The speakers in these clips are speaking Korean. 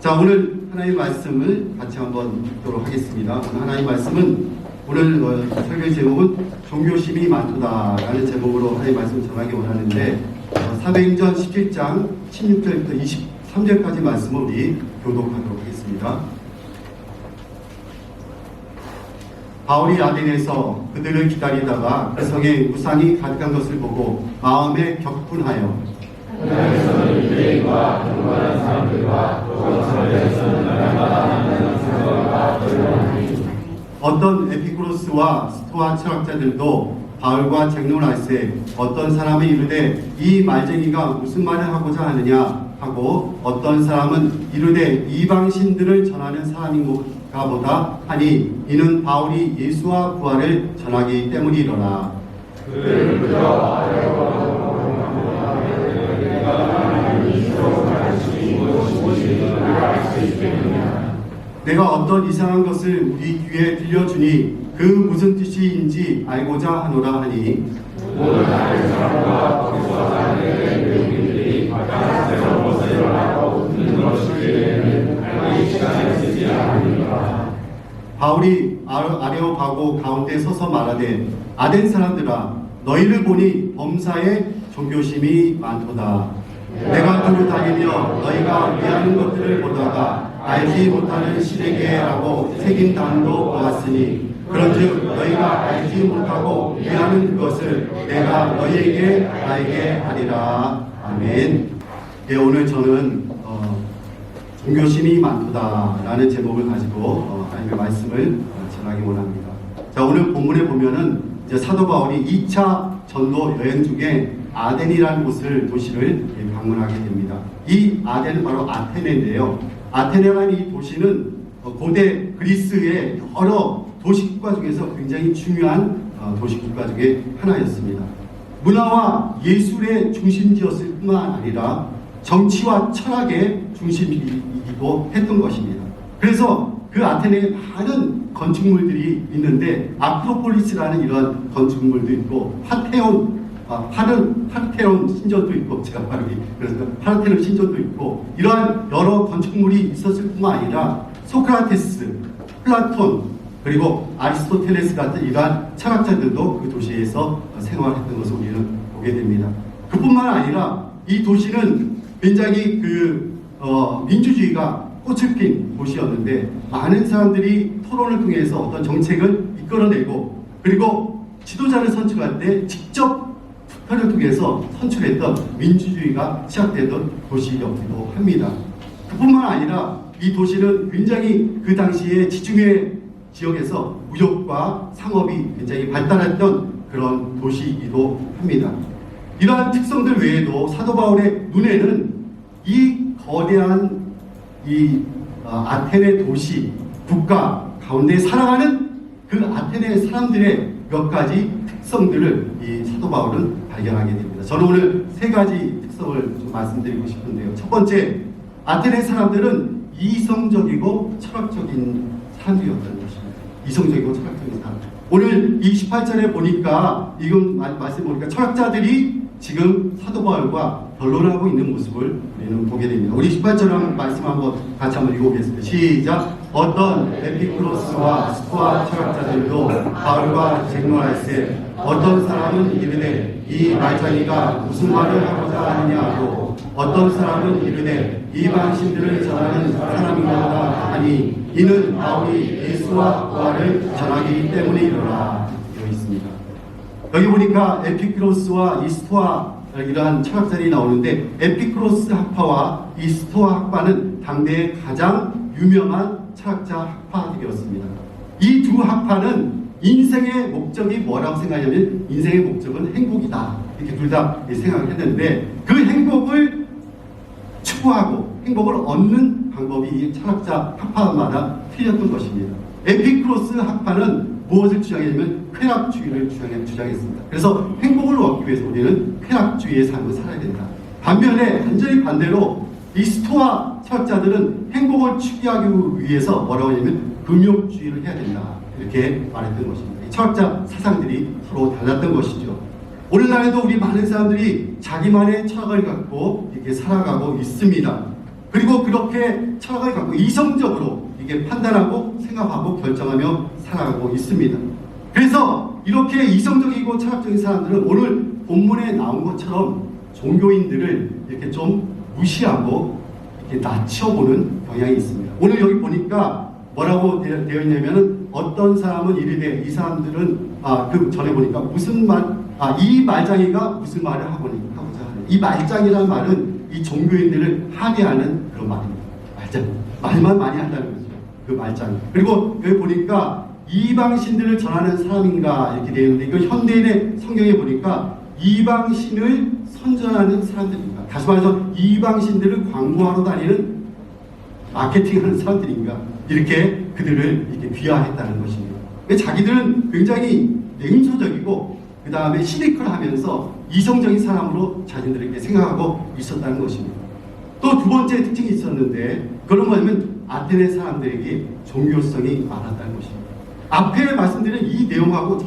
자, 오늘 하나님의 말씀을 같이 한번 읽도록 하겠습니다. 오늘 하나님의 말씀은 오늘 설교 제목은 종교심이 많도다라는 제목으로 하나님의 말씀을 전하기 원하는데 사도행전 17장 16절부터 23절까지 말씀을 우리 교독하도록 하겠습니다. 바울이 아덴에서 그들을 기다리다가 그 성에 우상이 가득한 것을 보고 마음에 격분하여 하나님께서는 유대인과 경건한 사람들과 또 사회에서는 나라마다 만나는 사람과 결론하니 어떤 에피쿠로스와 스토아 철학자들도 바울과 쟁론할세 어떤 사람이 이르되 이 말쟁이가 무슨 말을 하고자 하느냐 하고 어떤 사람은 이르되 이방신들을 전하는 사람인가 보다 하니 이는 바울이 예수와 부활을 전하기 때문이로라. 그를 그저 내가 어떤 이상한 것을 우리 귀에 들려주니 그 무슨 뜻인지 알고자 하노라 하니 모든 다른 사람과 거기서 사는 외국인들이 가장 새로운 것을 일어나고 듣는 것이기에는 알기 시간을 쓰지 않으니라. 바울이 아레오파고 가운데 서서 말하되 아덴 사람들아 너희를 보니 범사에 종교심이 많도다. 내가 두루 다니며 너희가 위하는 것들을 보다가 알지 못하는 시대계라고 새긴 당도 보았으니 그런즉 너희가 알지 못하고 위하는 그것을 내가 너희에게 알게 하리라. 아멘. 예, 오늘 저는 종교심이 많도다라는 제목을 가지고 하나님의 말씀을 전하기 원합니다. 자, 오늘 본문에 보면은 이제 사도 바울이 2차 전도 여행 중에 아덴이라는 도시를 방문하게 됩니다. 이 아덴은 바로 아테네인데요. 아테네라는 이 도시는 고대 그리스의 여러 도시국가 중에서 굉장히 중요한 도시국가 중에 하나였습니다. 문화와 예술의 중심지였을 뿐만 아니라 정치와 철학의 중심이기도 했던 것입니다. 그래서 그 아테네에 많은 건축물들이 있는데 아크로폴리스라는 이런 건축물도 있고 파르테논 신전도 있고 제가 발음이 그래서 파르테논 신전도 있고 이러한 여러 건축물이 있었을 뿐만 아니라 소크라테스, 플라톤 그리고 아리스토텔레스 같은 이러한 철학자들도 그 도시에서 생활했던 것을 우리는 보게 됩니다. 그뿐만 아니라 이 도시는 굉장히 민주주의가 꽃을 핀 곳이었는데 많은 사람들이 토론을 통해서 어떤 정책을 이끌어내고 그리고 지도자를 선출할 때 직접 투표를 통해서 선출했던 민주주의가 시작되던 도시였기도 합니다. 그뿐만 아니라 이 도시는 굉장히 그 당시에 지중해 지역에서 무역과 상업이 굉장히 발달했던 그런 도시이기도 합니다. 이러한 특성들 외에도 사도 바울의 눈에는 이 거대한 아테네 도시 국가 가운데 살아가는 그 아테네 사람들의 몇 가지 특성들을 이 사도 바울은 발견하게 됩니다. 저는 오늘 세 가지 특성을 좀 말씀드리고 싶은데요. 첫 번째, 아테네 사람들은 이성적이고 철학적인 사람들이었다는 것입니다. 이성적이고 철학적인 사람. 오늘 이 18절에 보니까 이건 말씀 보니까 철학자들이 지금 사도 바울과 변론을 하고 있는 모습을 우리는 보게 됩니다. 우리 18절 말씀 한번 같이 한번 읽어보겠습니다. 시작. 어떤 에피쿠로스와 스토아 철학자들도 바울과 쟁론할세 어떤 사람은 이르되 이 말쟁이가 무슨 말을 하고자 하느냐고 어떤 사람은 이르되 이방신들을 전하는 사람인가 하니 이는 바울이 예수와 부활을 전하기 때문이로라. 되어 있습니다. 여기 보니까 에피쿠로스와 이 스토아 이러한 철학자들이 나오는데 에피쿠로스 학파와 이 스토아 학파는 당대의 가장 유명한 철학자 학파들이었습니다. 이 두 학파는 인생의 목적이 뭐라고 생각하냐면 인생의 목적은 행복이다 이렇게 둘 다 생각을 했는데 그 행복을 추구하고 행복을 얻는 방법이 이 철학자 학파마다 틀렸던 것입니다. 에피쿠로스 학파는 무엇을 주장했냐면 쾌락주의를 주장했습니다. 그래서 행복을 얻기 위해서 우리는 쾌락주의의 삶을 살아야 된다. 반면에 완전히 반대로 이 스토아 철학자들은 행복을 추구하기 위해서 뭐라고 하냐면 금욕주의를 해야 된다. 이렇게 말했던 것입니다. 이 철학자 사상들이 서로 달랐던 것이죠. 오늘날에도 우리 많은 사람들이 자기만의 철학을 갖고 이렇게 살아가고 있습니다. 그리고 그렇게 철학을 갖고 이성적으로 이게 판단하고 생각하고 결정하며 살아가고 있습니다. 그래서 이렇게 이성적이고 철학적인 사람들은 오늘 본문에 나온 것처럼 종교인들을 이렇게 좀 무시하고 이렇게 낮춰보는 경향이 있습니다. 오늘 여기 보니까 뭐라고 되어 있냐면은 어떤 사람은 이르되 이 사람들은 그 전에 보니까 무슨 이 말장이가 무슨 말을 하고자 하는 이 말장이라는 말은 이 종교인들을 하대하는 그런 말입니다. 말장 말만 많이 한다는 거죠. 그 말장. 그리고 여기 보니까 이방신들을 전하는 사람인가 이렇게 되어 있는데 이거 현대인의 성경에 보니까 이방신을 선전하는 사람들인가, 다시 말해서 이방신들을 광고하러 다니는 마케팅하는 사람들인가, 이렇게 그들을 이렇게 비하했다는 것입니다. 자기들은 굉장히 냉소적이고 그 다음에 시니컬하면서 이성적인 사람으로 자신들에게 생각하고 있었다는 것입니다. 또 두 번째 특징이 있었는데 그런 뭐냐면 아테네 사람들에게 종교성이 많았다는 것입니다. 앞에 말씀드린 이 내용하고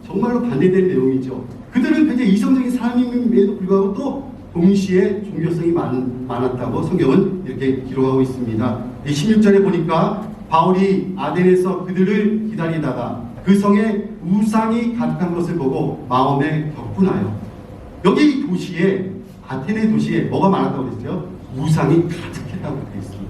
정말로 반대되는 내용이죠. 그들은 굉장히 이성적인 사람임에도 불구하고 또 동시에 종교성이 많았다고 성경은 이렇게 기록하고 있습니다. 16절에 보니까 바울이 아덴에서 그들을 기다리다가 그 성에 우상이 가득한 것을 보고 마음에 격분하여, 여기 도시에 아테네 도시에 뭐가 많았다고 그랬죠? 우상이 가득했다고 되어 있습니다.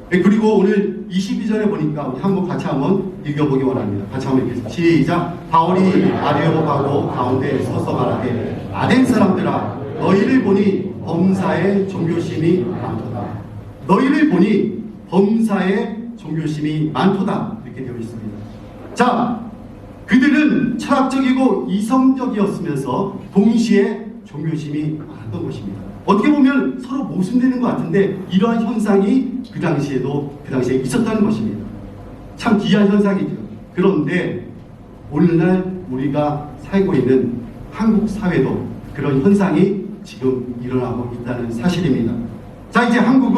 그리고 오늘 22절에 보니까 우리 같이 한번 읽어보기 원합니다. 같이 한번 읽겠습니다. 시작. 바울이 아레오파고 가운데 서서 말하되 아덴 사람들아 너희를 보니 범사에 종교심이 많도다. 너희를 보니 범사에 종교심이 많도다. 이렇게 되어 있습니다. 자, 그들은 철학적이고 이성적이었으면서 동시에 종교심이 많았던 것입니다. 어떻게 보면 서로 모순되는 것 같은데 이러한 현상이 그 당시에 있었다는 것입니다. 참 기이한 현상이죠. 그런데 오늘날 우리가 살고 있는 한국 사회도 그런 현상이 지금 일어나고 있다는 사실입니다. 자, 이제 한국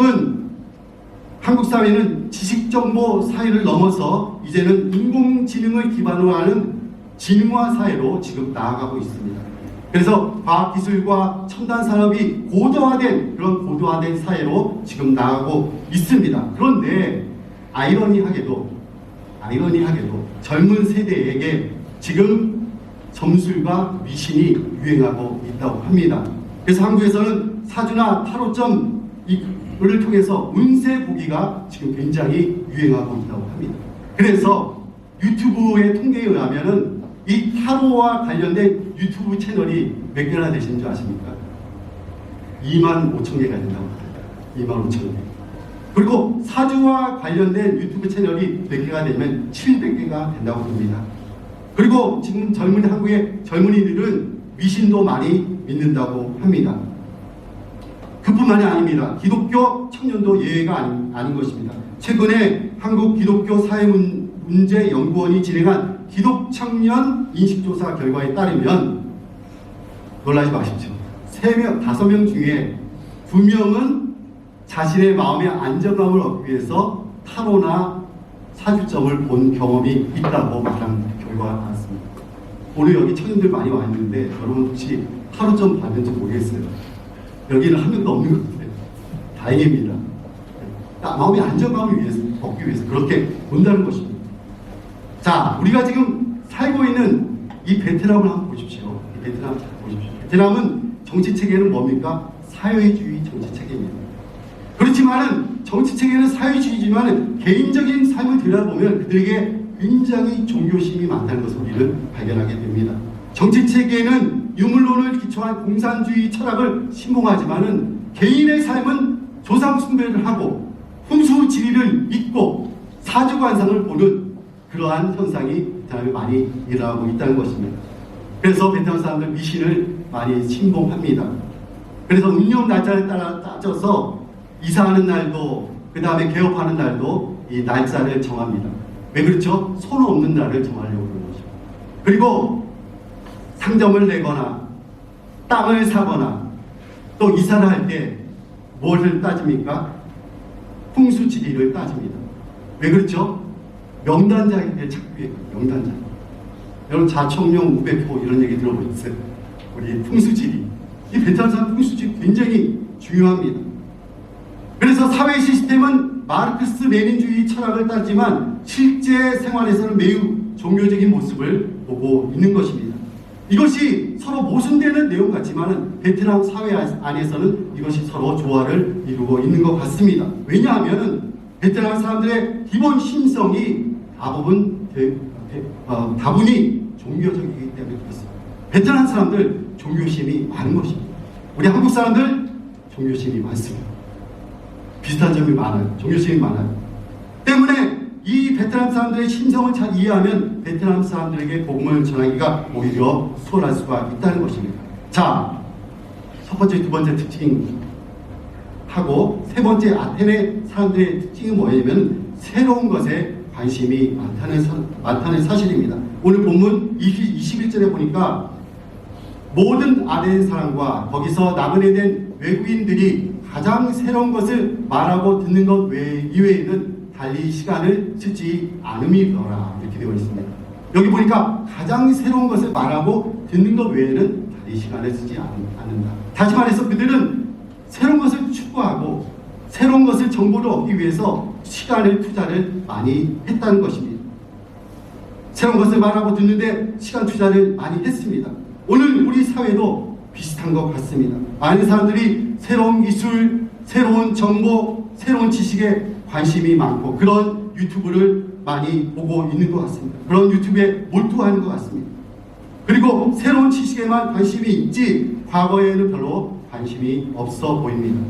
사회는 지식정보 사회를 넘어서 이제는 인공지능을 기반으로 하는 진화 사회로 지금 나아가고 있습니다. 그래서 과학기술과 첨단산업이 고도화된 사회로 지금 나아가고 있습니다. 그런데 아이러니하게도 젊은 세대에게 지금 점술과 미신이 유행하고 있다고 합니다. 그래서 한국에서는 사주나 타로점을 통해서 운세 보기가 지금 굉장히 유행하고 있다고 합니다. 그래서 유튜브의 통계에 의하면은 이 타로와 관련된 유튜브 채널이 몇 개나 되시는 줄 아십니까? 25,000개가 된다고 합니다. 25,000개. 그리고 사주와 관련된 유튜브 채널이 몇 개가 되면 700개가 된다고 합니다. 그리고 지금 한국의 젊은이들은 미신도 많이 믿는다고 합니다. 그뿐만이 아닙니다. 기독교 청년도 예외가 아닌 것입니다. 최근에 한국기독교사회문제연구원이 진행한 기독청년 인식조사 결과에 따르면 놀라지 마십시오. 5명 중에 2명은 자신의 마음의 안정감을 얻기 위해서 타로나 사주점을 본 경험이 있다고 말한 결과가 나왔습니다. 오늘 여기 청년들 많이 와 있는데 여러분 혹시 타로점 봤는지 모르겠어요. 여기는 한 명도 없는 것 같아요. 다행입니다. 마음의 안정감을 얻기 위해서 그렇게 본다는 것입니다. 자, 우리가 지금 살고 있는 이 베트남을 한번 보십시오. 베트남은 정치체계는 뭡니까? 사회주의 정치체계입니다. 그렇지만은 정치체계는 사회주의지만 개인적인 삶을 들여다보면 그들에게 굉장히 종교심이 많다는 것을 우리는 발견하게 됩니다. 정치체계는 유물론을 기초한 공산주의 철학을 신봉하지만은 개인의 삶은 조상 숭배를 하고 풍수지리를 믿고 사주관상을 보는 그러한 현상이 베트남에 많이 일어나고 있다는 것입니다. 그래서 베트남 사람들 미신을 많이 신봉합니다. 그래서 음력 날짜를 따라 따져서 이사하는 날도 그 다음에 개업하는 날도 이 날짜를 정합니다. 왜 그렇죠? 손 없는 날을 정하려고 그러는 거죠. 그리고 상점을 내거나 땅을 사거나 또 이사를 할 때 무엇을 따집니까? 풍수지리를 따집니다. 왜 그렇죠? 명단자를 찾기 위해 명단자. 여러분 자청룡 우배포 이런 얘기 들어보셨어요? 우리 풍수지리. 이 베트남 사람 풍수지리 굉장히 중요합니다. 그래서 사회 시스템은 마르크스 레닌주의 철학을 따르지만 실제 생활에서는 매우 종교적인 모습을 보고 있는 것입니다. 이것이 서로 모순되는 내용 같지만 베트남 사회 안에서는 이것이 서로 조화를 이루고 있는 것 같습니다. 왜냐하면 베트남 사람들의 기본 심성이 다분히 종교적이기 때문에 그렇습니다. 베트남 사람들 종교심이 많은 것입니다. 우리 한국 사람들 종교심이 많습니다. 비슷한 점이 많아요. 종교심이 많아요. 때문에 이 베트남 사람들의 심성을 잘 이해하면 베트남 사람들에게 복음을 전하기가 오히려 수월할 수가 있다는 것입니다. 자, 첫 번째, 두 번째 특징하고 세 번째 아테네 사람들의 특징은 뭐냐면 새로운 것에 관심이 많다는 사실입니다. 오늘 본문 21절에 보니까 모든 아테네 사람과 거기서 나그네 된 외국인들이 가장 새로운 것을 말하고 듣는 것 이외에는 달리 시간을 쓰지 않음이더라 이렇게 되어 있습니다. 여기 보니까 가장 새로운 것을 말하고 듣는 것 외에는 달리 시간을 쓰지 않는다. 다시 말해서 그들은 새로운 것을 추구하고 새로운 것을 정보를 얻기 위해서 시간을 투자를 많이 했다는 것입니다. 새로운 것을 말하고 듣는데 시간 투자를 많이 했습니다. 오늘 우리 사회도 비슷한 것 같습니다. 많은 사람들이 새로운 기술, 새로운 정보, 새로운 지식에 관심이 많고 그런 유튜브를 많이 보고 있는 것 같습니다. 그런 유튜브에 몰두하는 것 같습니다. 그리고 새로운 지식에만 관심이 있지 과거에는 별로 관심이 없어 보입니다.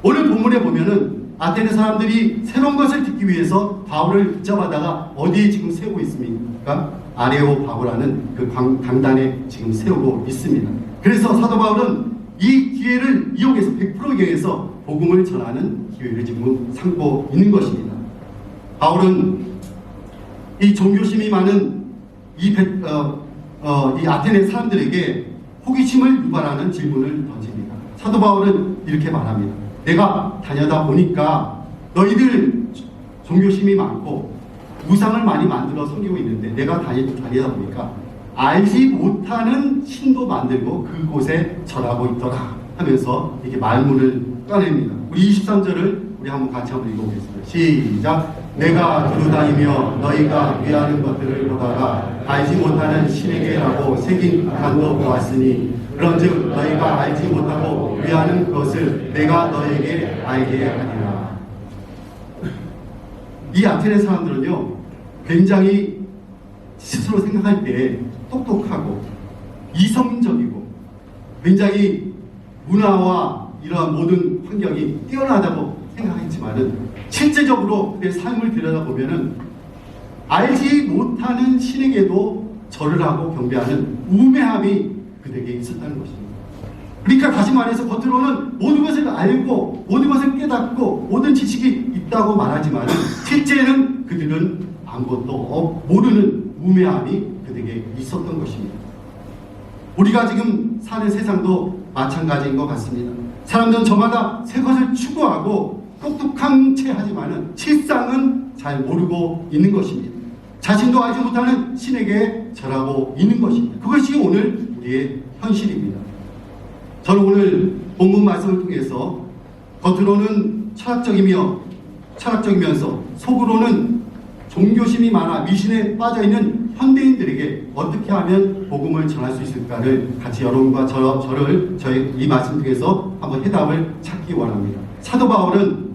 오늘 본문에 보면은 아테네 사람들이 새로운 것을 듣기 위해서 바울을 붙잡아다가 어디에 지금 세우고 있습니까? 아레오파고라는 그 강단에 지금 세우고 있습니다. 그래서 사도 바울은 이 기회를 이용해서 100% 이용해서 복음을 전하는 기회를 지금 삼고 있는 것입니다. 바울은 이 종교심이 많은 이 아테네 사람들에게 호기심을 유발하는 질문을 던집니다. 사도 바울은 이렇게 말합니다. 내가 다녀다 보니까 너희들 종교심이 많고 우상을 많이 만들어 섬기고 있는데 내가 다니다 보니까 알지 못하는 신도 만들고 그곳에 절하고 있더라 하면서 이렇게 말문을 꺼냅니다. 우리 23절을 우리 한번 같이 한번 읽어보겠습니다. 시작. 내가 두루다니며 너희가 위하는 것들을 보다가 알지 못하는 신에게라고 새긴 간도 보았으니 그런즉 너희가 알지 못하고 위하는 것을 내가 너에게 알게 하리라. 이 아테네 사람들은요 굉장히 스스로 생각할 때 똑똑하고 이성적이고 굉장히 문화와 이러한 모든 환경이 뛰어나다고 생각했지만은 실제적으로 그의 삶을 들여다보면은 알지 못하는 신에게도 절을 하고 경배하는 우매함이 그들에게 있었다는 것입니다. 그러니까 다시 말해서 겉으로는 모든 것을 알고 모든 것을 깨닫고 모든 지식이 있다고 말하지만 실제는 그들은 아무것도 모르는 우매함이 그들에게 있었던 것입니다. 우리가 지금 사는 세상도 마찬가지인 것 같습니다. 사람들은 저마다 새 것을 추구하고 똑똑한 채 하지만 실상은 잘 모르고 있는 것입니다. 자신도 알지 못하는 신에게 절하고 있는 것입니다. 그것이 오늘 우리의 현실입니다. 저는 오늘 본문 말씀을 통해서 겉으로는 철학적이면서 속으로는 종교심이 많아 미신에 빠져있는 현대인들에게 어떻게 하면 복음을 전할 수 있을까를 같이 여러분과 저를 이 말씀 통해서 한번 해답을 찾기 원합니다. 사도 바울은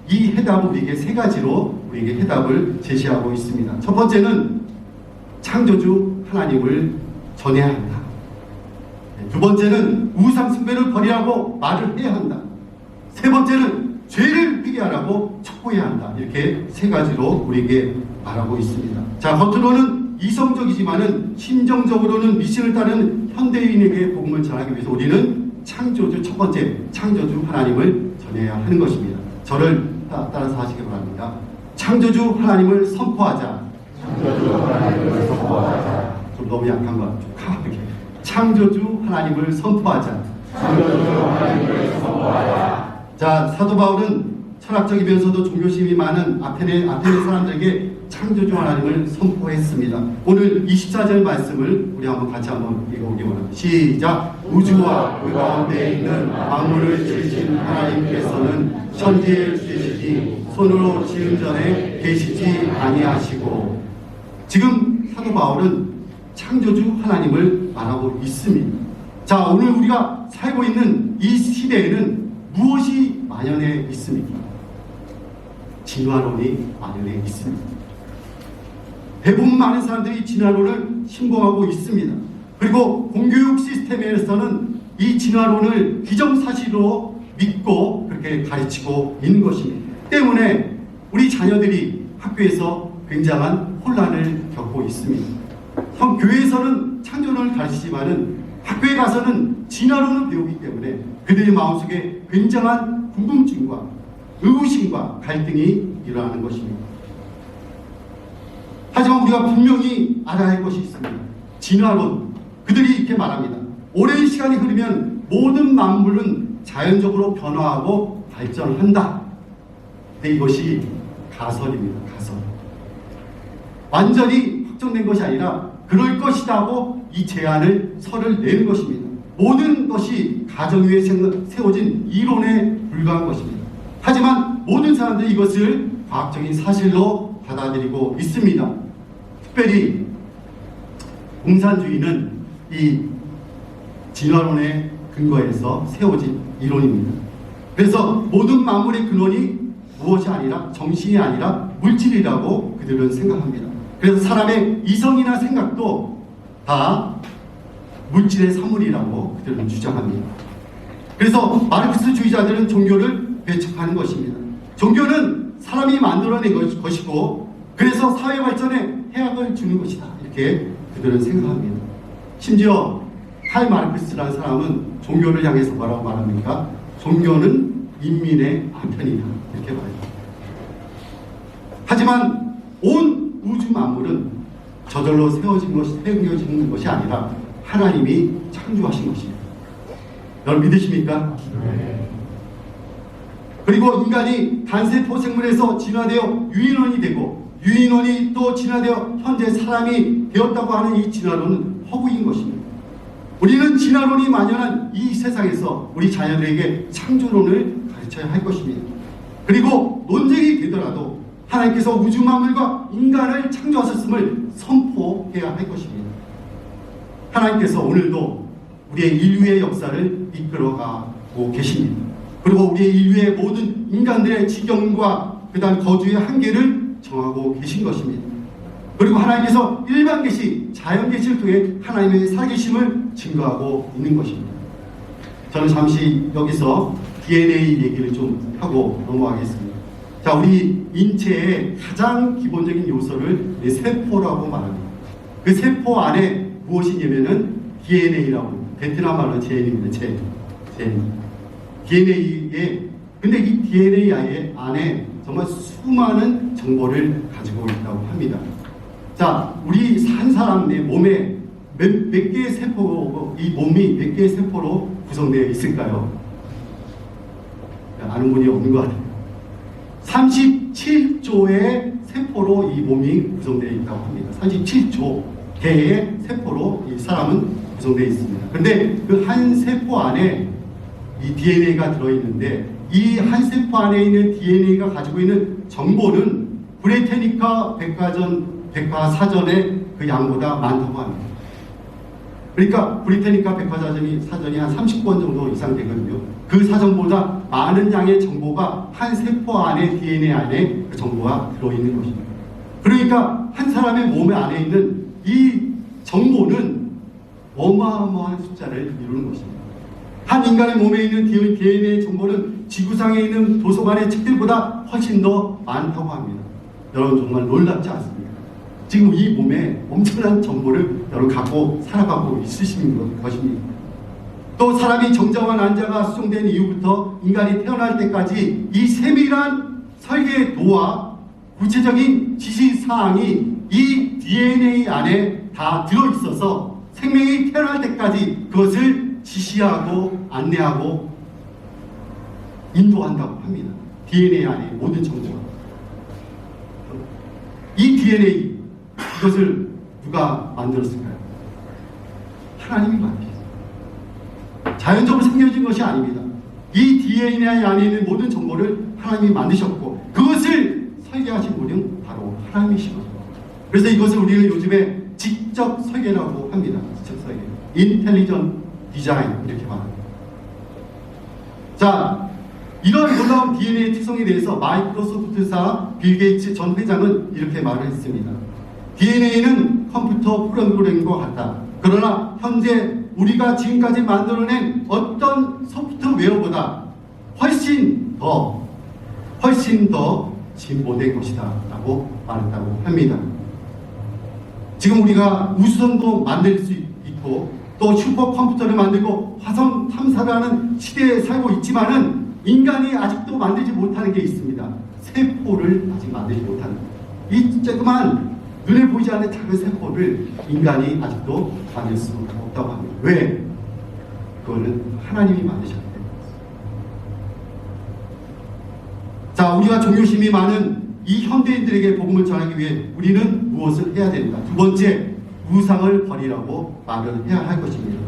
이 해답을 우리에게 세 가지로 우리에게 해답을 제시하고 있습니다. 첫 번째는 창조주 하나님을 전해야 한다. 두 번째는 우상 숭배를 버리라고 말을 해야 한다. 세 번째는 죄를 회개하라고 촉구해야 한다. 이렇게 세 가지로 우리에게 말하고 있습니다. 자, 겉으로는 이성적이지만은 심정적으로는 미신을 따르는 현대인에게 복음을 전하기 위해서 우리는 첫 번째 창조주 하나님을 전해야 하는 것입니다. 저를 따라서 하시기 바랍니다. 창조주 하나님을 선포하자. 창조주 하나님을 선포하자. 좀 너무 약한 것 같아요. 강하게. 창조주 하나님을 선포하자. 창조주 하나님을 선포하자. 자, 사도 바울은 철학적이면서도 종교심이 많은 아테네 사람들에게 창조주 하나님을 선포했습니다. 오늘 24절 말씀을 우리 같이 한번 읽어보기 원합니다. 시작. 우주와 그 가운데 있는 만물을 지으신 하나님께서는 천지를 지으시니 손으로 지은 전에 계시지 아니하시고. 지금 사도 바울은 창조주 하나님을 말하고 있습니다. 자, 오늘 우리가 살고 있는 이 시대에는 무엇이 만연해 있습니까? 진화론이 만연해 있습니다. 대부분 많은 사람들이 진화론을 신봉하고 있습니다. 그리고 공교육 시스템에서는 이 진화론을 기정사실로 믿고 그렇게 가르치고 있는 것입니다. 때문에 우리 자녀들이 학교에서 굉장한 혼란을 겪고 있습니다. 교회에서는 창조론을 가르치지만은 학교에 가서는 진화론을 배우기 때문에 그들의 마음속에 굉장한 궁금증과 의구심과 갈등이 일어나는 것입니다. 하지만 우리가 분명히 알아야 할 것이 있습니다. 진화론, 그들이 이렇게 말합니다. 오랜 시간이 흐르면 모든 만물은 자연적으로 변화하고 발전한다. 근데 이것이 가설입니다. 가설. 완전히 확정된 것이 아니라 그럴 것이다 하고 이 제안을 설을 내는 것입니다. 모든 것이 가정 위에 세워진 이론에 불과한 것입니다. 하지만 모든 사람들이 이것을 과학적인 사실로 받아들이고 있습니다. 특별히 공산주의는 이 진화론의 근거에서 세워진 이론입니다. 그래서 모든 만물의 근원이 무엇이 아니라 정신이 아니라 물질이라고 그들은 생각합니다. 그래서 사람의 이성이나 생각도 다 물질의 산물이라고 그들은 주장합니다. 그래서 마르크스주의자들은 종교를 배척하는 것입니다. 종교는 사람이 만들어낸 것이고 그래서 사회 발전에 해악을 주는 것이다. 이렇게 그들은 생각합니다. 심지어 칼 마르크스라는 사람은 종교를 향해서 뭐라고 말합니까? 종교는 인민의 안편이다. 이렇게 말합니다. 하지만 온 우주 만물은 저절로 세워진 것이 아니라 하나님이 창조하신 것입니다. 여러분 믿으십니까? 네. 그리고 인간이 단세포 생물에서 진화되어 유인원이 되고 유인원이 또 진화되어 현재 사람이 되었다고 하는 이 진화론은 허구인 것입니다. 우리는 진화론이 만연한 이 세상에서 우리 자녀들에게 창조론을 가르쳐야 할 것입니다. 그리고 논쟁이 되더라도 하나님께서 우주 만물과 인간을 창조하셨음을 선포해야 할 것입니다. 하나님께서 오늘도 우리의 인류의 역사를 이끌어가고 계십니다. 그리고 우리의 인류의 모든 인간들의 지경과 그다음 거주의 한계를 정하고 계신 것입니다. 그리고 하나님께서 일반 계시, 자연 계시를 통해 하나님의 살아계심을 증거하고 있는 것입니다. 저는 잠시 여기서 DNA 얘기를 좀 하고 넘어가겠습니다. 자, 우리 인체의 가장 기본적인 요소를 세포라고 말합니다. 그 세포 안에 무엇이 있냐면은 DNA라고 합니다. 베트남 말로 제인입니다. 제인. DNA에, 근데 이 DNA 안에 정말 수많은 정보를 가지고 있다고 합니다. 자, 우리 한 사람 내 몸에 몇 개의 세포, 이 몸이 몇 개의 세포로 구성되어 있을까요? 아는 분이 없는 것 같아요. 37조의 세포로 이 몸이 구성되어 있다고 합니다. 37조 개의 세포로 이 사람은 구성되어 있습니다. 그런데 그 한 세포 안에 이 DNA가 들어있는데 이 한 세포 안에 있는 DNA가 가지고 있는 정보는 브리테니카 백과사전의 그 양보다 많다고 합니다. 그러니까 브리테니카 백과사전이 한 30권 정도 이상 되거든요. 그 사전보다 많은 양의 정보가 한 세포 안에 DNA 안에 그 정보가 들어있는 것입니다. 그러니까 한 사람의 몸 안에 있는 이 정보는 어마어마한 숫자를 이루는 것입니다. 한 인간의 몸에 있는 DNA 정보는 지구상에 있는 도서관의 책들보다 훨씬 더 많다고 합니다. 여러분 정말 놀랍지 않습니까? 지금 이 몸에 엄청난 정보를 여러분 갖고 살아가고 있으신 것입니다. 또 사람이 정자와 난자가 수정된 이후부터 인간이 태어날 때까지 이 세밀한 설계의 도와 구체적인 지시사항이 이 DNA 안에 다 들어있어서 생명이 태어날 때까지 그것을 지시하고 안내하고 인도한다고 합니다. DNA 안에 모든 정보가. 이 DNA, 이것을 누가 만들었을까요? 하나님이 만드셨어요. 자연적으로 생겨진 것이 아닙니다. 이 DNA 안에 있는 모든 정보를 하나님이 만드셨고, 그것을 설계하신 분은 바로 하나님이시거든요. 그래서 이것을 우리는 요즘에 지적 설계라고 합니다. 지적 설계, 인텔리전트 디자인 이렇게 말합니다. 자, 이런 놀라운 DNA 특성에 대해서 마이크로소프트사 빌 게이츠 전 회장은 이렇게 말을 했습니다. DNA는 컴퓨터 프로그램과 같다. 그러나 현재 우리가 지금까지 만들어낸 어떤 소프트웨어보다 훨씬 더 진보된 것이다 라고 말했다고 합니다. 지금 우리가 우주선도 만들 수 있고 또 슈퍼컴퓨터를 만들고 화성 탐사를 하는 시대에 살고 있지만은 인간이 아직도 만들지 못하는 게 있습니다. 세포를 아직 만들지 못하는, 이 조그만 눈에 보이지 않는 작은 세포를 인간이 아직도 만들 수 없다고 합니다. 왜? 그거는 하나님이 만드셨기 때문에. 자, 우리가 종교심이 많은 이 현대인들에게 복음을 전하기 위해 우리는 무엇을 해야 됩니까? 두 번째, 우상을 버리라고 말을 해야 할 것입니다.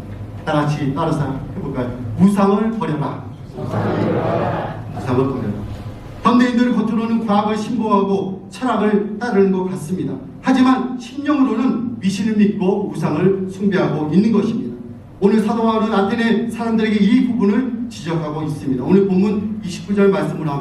다 같이 따라서 해볼까요? 우상을 버려라. 우상을 버려라. 현대인들은 겉으로는 과학을 신봉하고 철학을 따르는 것 같습니다. 하지만 심령으로는 미신을 믿고 우상을 숭배하고 있는 것입니다. 오늘 사도 바울은 아테네 사람들에게 이 부분을 지적하고 있습니다. 오늘 본문 29절 말씀으로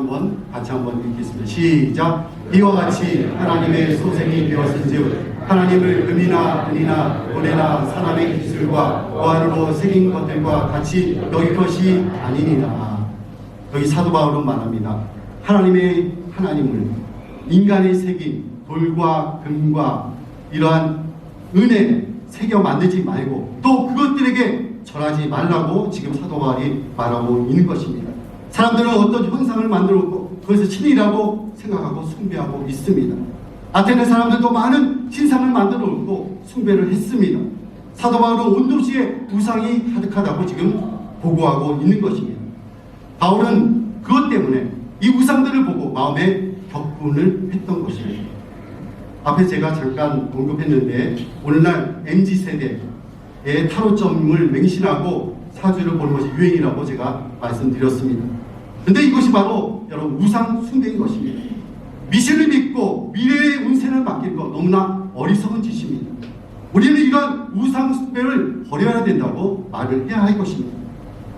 같이 한번 읽겠습니다. 시작. 이와 같이 하나님의 소생이 되었은즉 하나님을 금이나 은이나 고래나 사람의 기술과 보안으로 새긴 것들과 같이 여길 것이 아니니라. 여기 사도 바울은 말합니다. 하나님을 인간의 새긴 돌과 금과 이러한 은에 새겨 만들지 말고 또 그것들에게 절하지 말라고 지금 사도 바울이 말하고 있는 것입니다. 사람들은 어떤 현상을 만들었고 그것을 신이라고 생각하고 숭배하고 있습니다. 아테네 사람들도 많은 신상을 만들어 놓고 숭배를 했습니다. 사도 바울은 온 도시에 우상이 가득하다고 지금 보고하고 있는 것입니다. 바울은 그것 때문에 이 우상들을 보고 마음에 격분을 했던 것입니다. 앞에 제가 잠깐 언급했는데 오늘날 MZ세대의 타로점을 맹신하고 사주를 보는 것이 유행이라고 제가 말씀드렸습니다. 근데 이것이 바로 여러분 우상 숭배인 것입니다. 미신을 믿고 미래의 운세를 맡기는 것 너무나 어리석은 짓입니다. 우리는 이런 우상 숭배를 버려야 된다고 말을 해야 할 것입니다.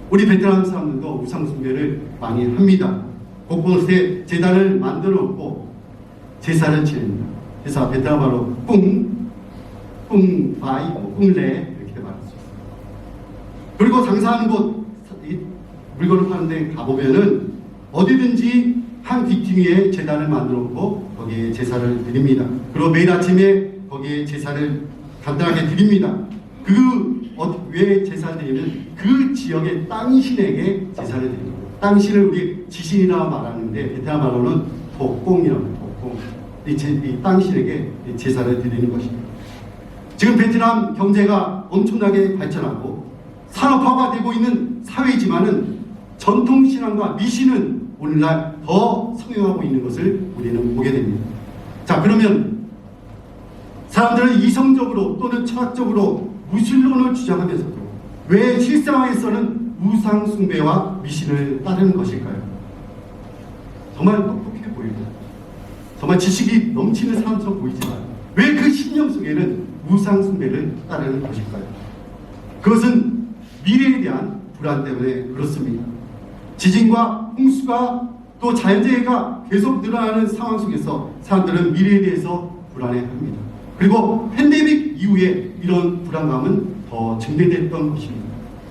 우리 베트남 사람들도 우상 숭배를 많이 합니다. 곳곳에 제단을 만들어 놓고 제사를 지냅니다. 그래서 베트남어로 뿡바이, 뿡레 이렇게 말할 수 있습니다. 그리고 장사하는 곳, 물건을 파는 데 가보면은 어디든지 한 귀퉁 위에 제단을 만들어 놓고 거기에 제사를 드립니다. 그리고 매일 아침에 거기에 제사를 간단하게 드립니다. 왜 제사를 드리면 그 지역의 땅신에게 제사를 드립니다. 땅신을 우리 지신이라고 말하는데 베트남어로는 복공이라고 합니다. 복공. 이 땅신에게 제사를 드리는 것입니다. 지금 베트남 경제가 엄청나게 발전하고 산업화가 되고 있는 사회이지만은 전통신앙과 미신은 오늘날 더 성행하고 있는 것을 우리는 보게 됩니다. 자, 그러면 사람들은 이성적으로 또는 철학적으로 무신론을 주장하면서도 왜 실생활에서는 우상 숭배와 미신을 따르는 것일까요? 정말 똑똑해 보이고 정말 지식이 넘치는 사람처럼 보이지만 왜 그 신념 속에는 우상 숭배를 따르는 것일까요? 그것은 미래에 대한 불안 때문에 그렇습니다. 지진과 홍수가 또 자연재해가 계속 늘어나는 상황 속에서 사람들은 미래에 대해서 불안해합니다. 그리고 팬데믹 이후에 이런 불안감은 더 증대됐던 것입니다.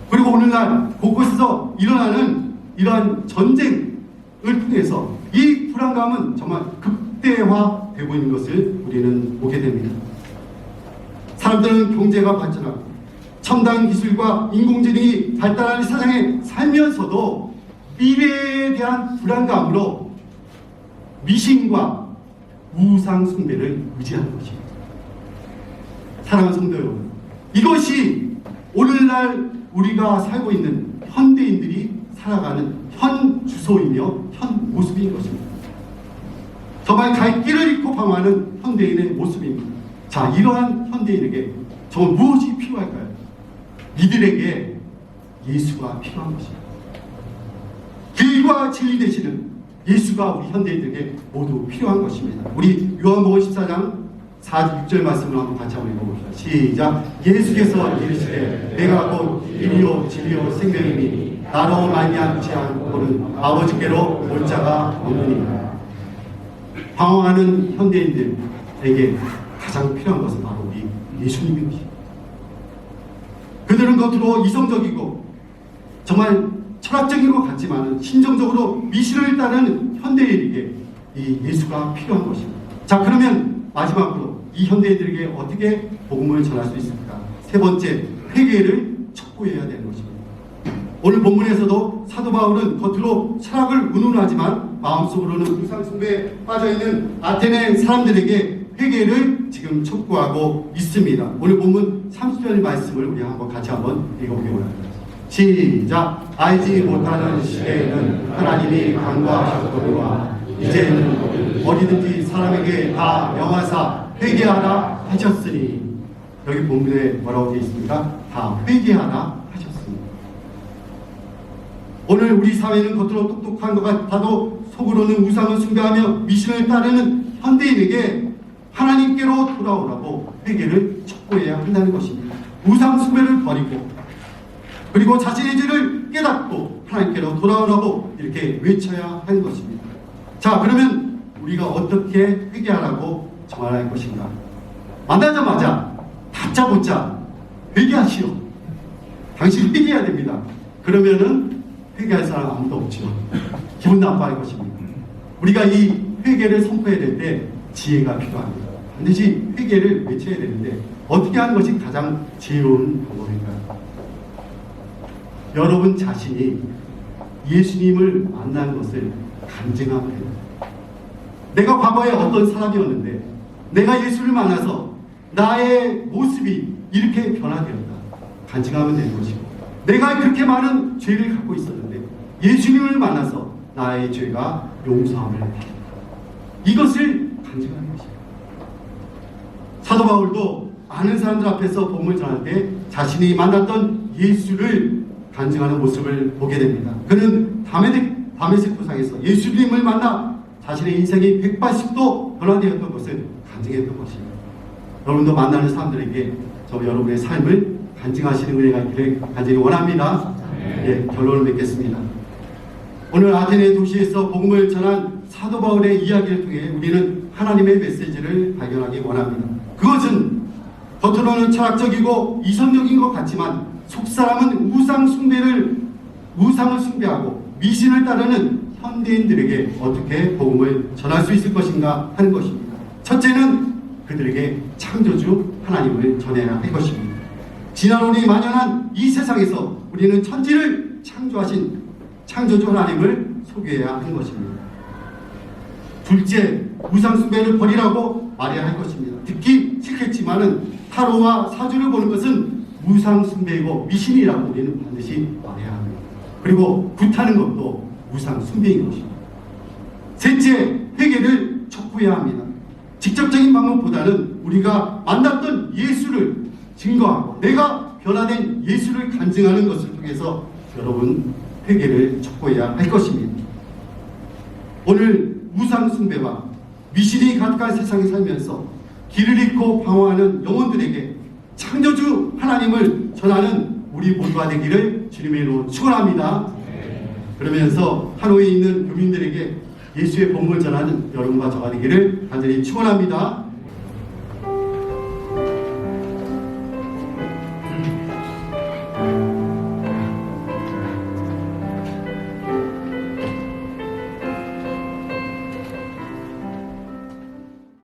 그리고 오늘날 곳곳에서 일어나는 이러한 전쟁을 통해서 이 불안감은 정말 극대화되고 있는 것을 우리는 보게 됩니다. 사람들은 경제가 발전하고 첨단 기술과 인공지능이 발달하는 세상에 살면서도 미래에 대한 불안감으로 미신과 우상 숭배를 의지하는 것입니다. 사랑하는 성도 여러분, 이것이 오늘날 우리가 살고 있는 현대인들이 살아가는 현 주소이며 현 모습인 것입니다. 정말 갈 길을 잃고 방황하는 현대인의 모습입니다. 자, 이러한 현대인에게 정말 무엇이 필요할까요? 이들에게 예수가 필요한 것입니다. 길과 진리 되시는 예수가 우리 현대인들에게 모두 필요한 것입니다. 우리 요한복음 14장 4-6절 말씀을 한번 같이 한번 읽어봅시다. 시작. 예수께서 이르시되 내가 곧 길이요 진리요 생명이니 나로 말미암지 않고는 아버지께로 올 자가 없느니라. 방황하는 현대인들에게 가장 필요한 것은 바로 우리 예수님인 것입니다. 그들은 겉으로 이성적이고 정말 철학적인 것 같지만 심정적으로 미신을 따르는 현대인에게 이 예수가 필요한 것입니다. 자, 그러면 마지막으로 이 현대인들에게 어떻게 복음을 전할 수 있을까? 세 번째, 회개를 촉구해야 되는 것입니다. 오늘 본문에서도 사도 바울은 겉으로 철학을 운운하지만 마음속으로는 우상숭배에 빠져있는 아테네 사람들에게 회개를 지금 촉구하고 있습니다. 오늘 본문 30절 말씀을 우리 한번 같이 한번 읽어보기 원합니다. 시작. 알지 못하는 시대에는 하나님이 간과하셨거니와 이제는 어디든지 사람에게 다 명하사 회개하라 하셨으니, 여기 본문에 뭐라고 되어 있습니까? 다 회개하라 하셨습니다. 오늘 우리 사회는 겉으로 똑똑한 것 같아도 속으로는 우상을 숭배하며 미신을 따르는 현대인에게 하나님께로 돌아오라고 회개를 촉구해야 한다는 것입니다. 우상 숭배를 버리고 그리고 자신의 죄를 깨닫고 하나님께로 돌아오라고 이렇게 외쳐야 하는 것입니다. 자, 그러면 우리가 어떻게 회개하라고 정할 것인가? 만나자마자 다짜고짜 회개하시오. 당신 회개해야 됩니다. 그러면은 회개할 사람 아무도 없죠. 기분 나빠할 것입니다. 우리가 이 회개를 선포해야 될 때 지혜가 필요합니다. 반드시 회개를 외쳐야 되는데 어떻게 하는 것이 가장 지혜로운 방법일까요? 여러분 자신이 예수님을 만난 것을 간증하면 됩니다. 내가 과거에 어떤 사람이었는데 내가 예수를 만나서 나의 모습이 이렇게 변화되었다. 간증하면 되는 것이고, 내가 그렇게 많은 죄를 갖고 있었는데 예수님을 만나서 나의 죄가 용서함을 받았다. 이것을 간증하는 것입니다. 사도 바울도 많은 사람들 앞에서 복음을 전할 때 자신이 만났던 예수를 간증하는 모습을 보게 됩니다. 그는 다메섹 도상에서 예수님을 만나 자신의 인생이 180도 변화되었던 것을 간증했던 것입니다. 여러분도 만나는 사람들에게 저 여러분의 삶을 간증하시는 은혜가 있기를 간절히 원합니다. 예, 결론을 맺겠습니다. 오늘 아테네 도시에서 복음을 전한 사도 바울의 이야기를 통해 우리는 하나님의 메시지를 발견하기 원합니다. 그것은 겉으로는 철학적이고 이성적인 것 같지만 속사람은 우상을 숭배하고 미신을 따르는 현대인들에게 어떻게 복음을 전할 수 있을 것인가 하는 것입니다. 첫째는 그들에게 창조주 하나님을 전해야 할 것입니다. 진화론이 만연한 이 세상에서 우리는 천지를 창조하신 창조주 하나님을 소개해야 하는 것입니다. 둘째, 우상숭배를 버리라고 말해야 할 것입니다. 듣기 싫겠지만은 타로와 사주를 보는 것은 우상숭배이고 미신이라고 우리는 반드시 말해야 합니다. 그리고 굿하는 것도 우상숭배인 것입니다. 셋째, 회개를 촉구해야 합니다. 직접적인 방법보다는 우리가 만났던 예수를 증거하고 내가 변화된 예수를 간증하는 것을 통해서 여러분 회개를 촉구해야 할 것입니다. 오늘 우상숭배와 미신이 가득한 세상에 살면서 길을 잃고 방황하는 영혼들에게 창조주 하나님을 전하는 우리 모두가 되기를 주님의 이름으로 축원합니다. 그러면서 하노이에 있는 교민들에게 예수의 복음을 전하는 여러분과 저가 되기를 간절히 축원합니다.